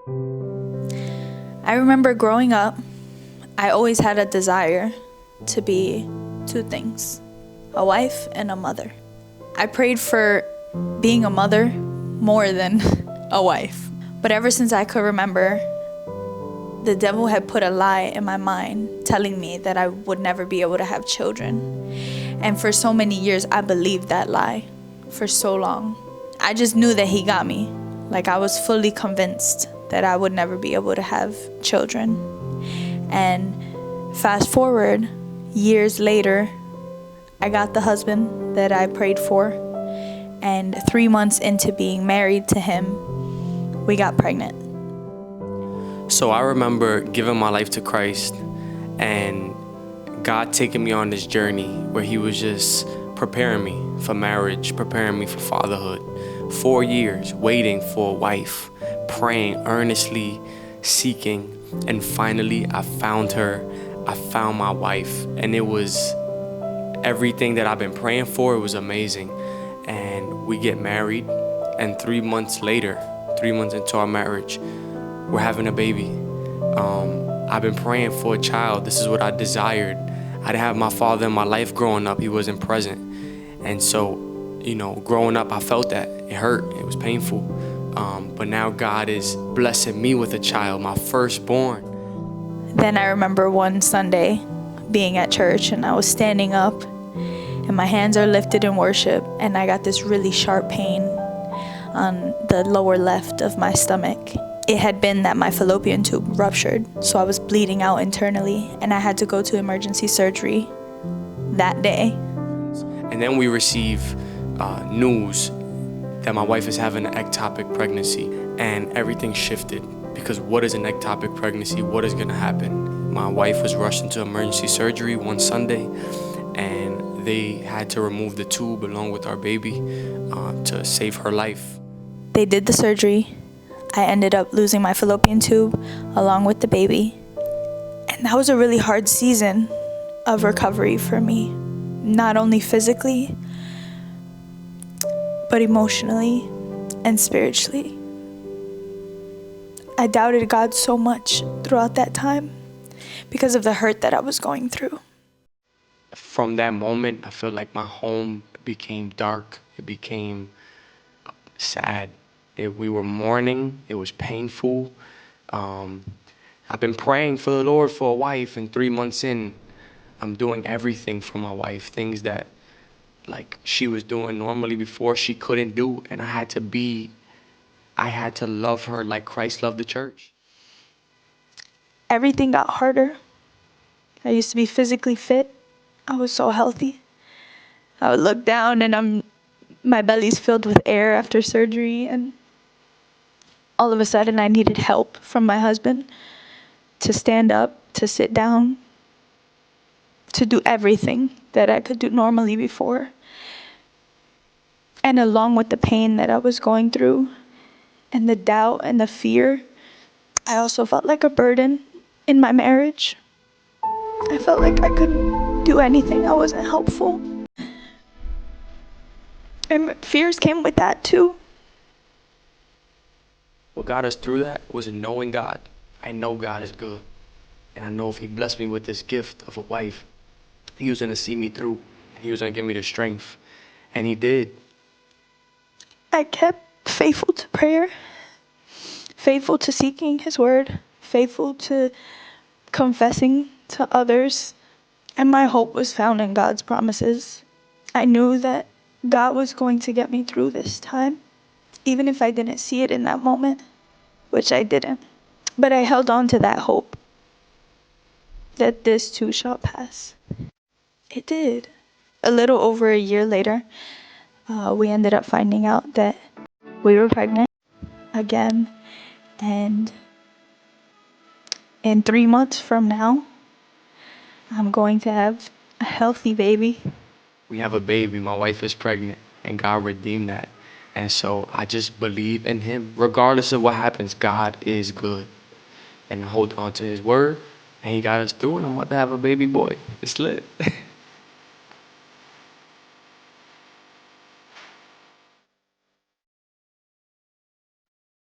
I remember growing up, I always had a desire to be two things: a wife and a mother. I prayed for being a mother more than a wife. But ever since I could remember, the devil had put a lie in my mind telling me that I would never be able to have children. And for so many years, I believed that lie for so long. I just knew that he got me. Like, I was fully convinced that I would never be able to have children. And fast forward, years later, I got the husband that I prayed for. And 3 months into being married to him, we got pregnant. So I remember giving my life to Christ and God taking me on this journey where he was just preparing me for marriage, preparing me for fatherhood. 4 years waiting for a wife, praying earnestly, seeking, and finally I found her. I found my wife, and it was everything that I've been praying for. It was amazing. And we get married, and 3 months later, 3 months into our marriage, we're having a baby. I've been praying for a child. This is what I desired. I didn't have my father in my life growing up. He wasn't present. And so, growing up, I felt that. It hurt. It was painful. But now God is blessing me with a child, my firstborn. Then I remember one Sunday being at church, and I was standing up and my hands are lifted in worship, and I got this really sharp pain on the lower left of my stomach. It had been that my fallopian tube ruptured, so I was bleeding out internally, and I had to go to emergency surgery that day. And then we receive news that my wife is having an ectopic pregnancy, and everything shifted, because what is an ectopic pregnancy? What is gonna happen? My wife was rushed into emergency surgery one Sunday, and they had to remove the tube along with our baby to save her life. They did the surgery. I ended up losing my fallopian tube along with the baby. And that was a really hard season of recovery for me. Not only physically, but emotionally and spiritually. I doubted God so much throughout that time because of the hurt that I was going through. From that moment, I feel like my home became dark. It became sad. We were mourning. It was painful. I've been praying for the Lord for a wife, and 3 months in, I'm doing everything for my wife, things that like she was doing normally before she couldn't do, and I had to love her like Christ loved the church. Everything got harder. I used to be physically fit. I was so healthy. I would look down and my belly's filled with air after surgery, and all of a sudden I needed help from my husband to stand up, to sit down, to do everything that I could do normally before. And along with the pain that I was going through and the doubt and the fear, I also felt like a burden in my marriage. I felt like I couldn't do anything. I wasn't helpful. And fears came with that too. What got us through that was knowing God. I know God is good. And I know if he blessed me with this gift of a wife, he was going to see me through. He was going to give me the strength. And he did. I kept faithful to prayer, faithful to seeking his word, faithful to confessing to others. And my hope was found in God's promises. I knew that God was going to get me through this time, even if I didn't see it in that moment, which I didn't. But I held on to that hope that this too shall pass. It did. A little over a year later, we ended up finding out that we were pregnant again. And in 3 months from now, I'm going to have a healthy baby. We have a baby. My wife is pregnant, and God redeemed that. And so I just believe in him. Regardless of what happens, God is good. And hold on to his word. And he got us through it. I'm about to have a baby boy. It's lit.